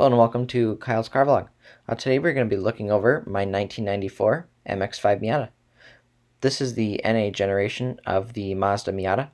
Hello and welcome to Kyle's Car Vlog. Today we're going to be looking over my 1994 MX-5 Miata. This is the NA generation of the Mazda Miata,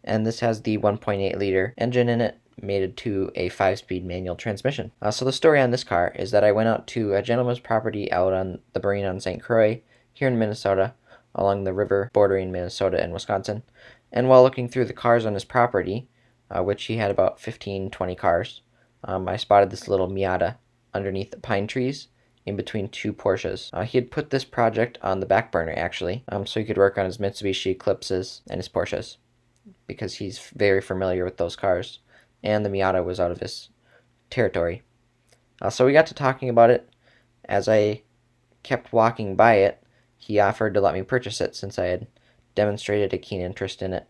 and this has the 1.8 liter engine in it, mated to a 5-speed manual transmission. So the story on this car is that I went out to a gentleman's property out on the marine on St. Croix here in Minnesota, along the river bordering Minnesota and Wisconsin, and while looking through the cars on his property, which he had about 15-20 cars, I spotted this little Miata underneath the pine trees in between two Porsches. He had put this project on the back burner actually, so he could work on his Mitsubishi Eclipses and his Porsches, because he's very familiar with those cars, and the Miata was out of his territory. So we got to talking about it. As I kept walking by it, he offered to let me purchase it since I had demonstrated a keen interest in it.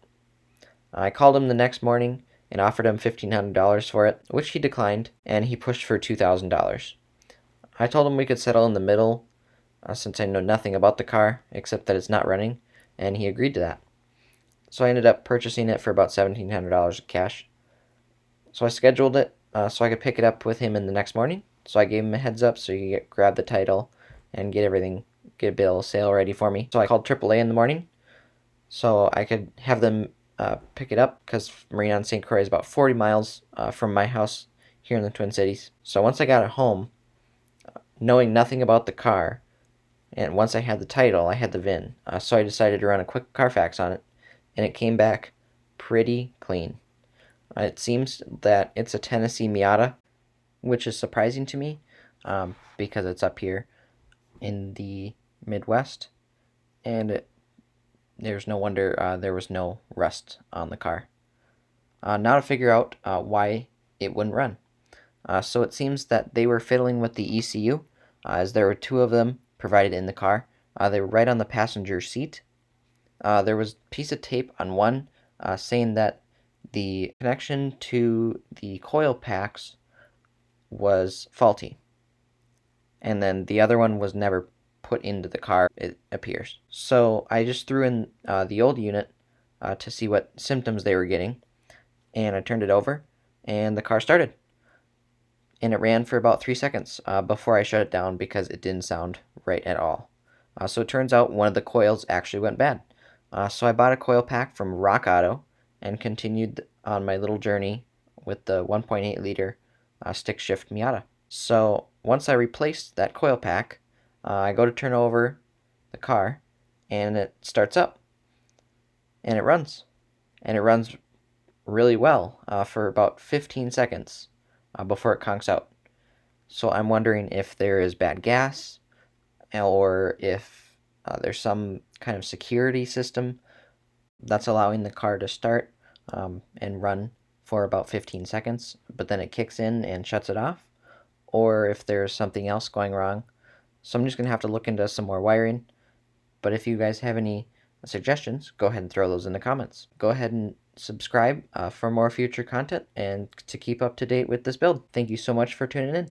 I called him the next morning and offered him $1,500 for it, which he declined, and he pushed for $2,000. I told him we could settle in the middle, since I know nothing about the car, except that it's not running, and he agreed to that. So I ended up purchasing it for about $1,700 cash. So I scheduled it so I could pick it up with him in the next morning. So I gave him a heads up so he could grab the title and get a bill of sale ready for me. So I called AAA in the morning so I could have them pick it up, because Marine on St. Croix is about 40 miles from my house here in the Twin Cities. So once I got it home, knowing nothing about the car, and once I had the title, I had the VIN, so I decided to run a quick Carfax on it, and it came back pretty clean. It seems that it's a Tennessee Miata, which is surprising to me, because it's up here in the Midwest, and there's no wonder there was no rust on the car. Now to figure out why it wouldn't run. So it seems that they were fiddling with the ECU, as there were two of them provided in the car. They were right on the passenger seat. There was a piece of tape on one saying that the connection to the coil packs was faulty, and then the other one was never put into the car, it appears. So I just threw in the old unit to see what symptoms they were getting, and I turned it over, and the car started. And it ran for about 3 seconds before I shut it down because it didn't sound right at all. So it turns out one of the coils actually went bad. So I bought a coil pack from Rock Auto and continued on my little journey with the 1.8 liter stick shift Miata. So once I replaced that coil pack, I go to turn over the car, and it starts up, and it runs really well for about 15 seconds before it conks out. So I'm wondering if there is bad gas, or if there's some kind of security system that's allowing the car to start and run for about 15 seconds, but then it kicks in and shuts it off, or if there's something else going wrong. So I'm just going to have to look into some more wiring. But if you guys have any suggestions, go ahead and throw those in the comments. Go ahead and subscribe for more future content and to keep up to date with this build. Thank you so much for tuning in.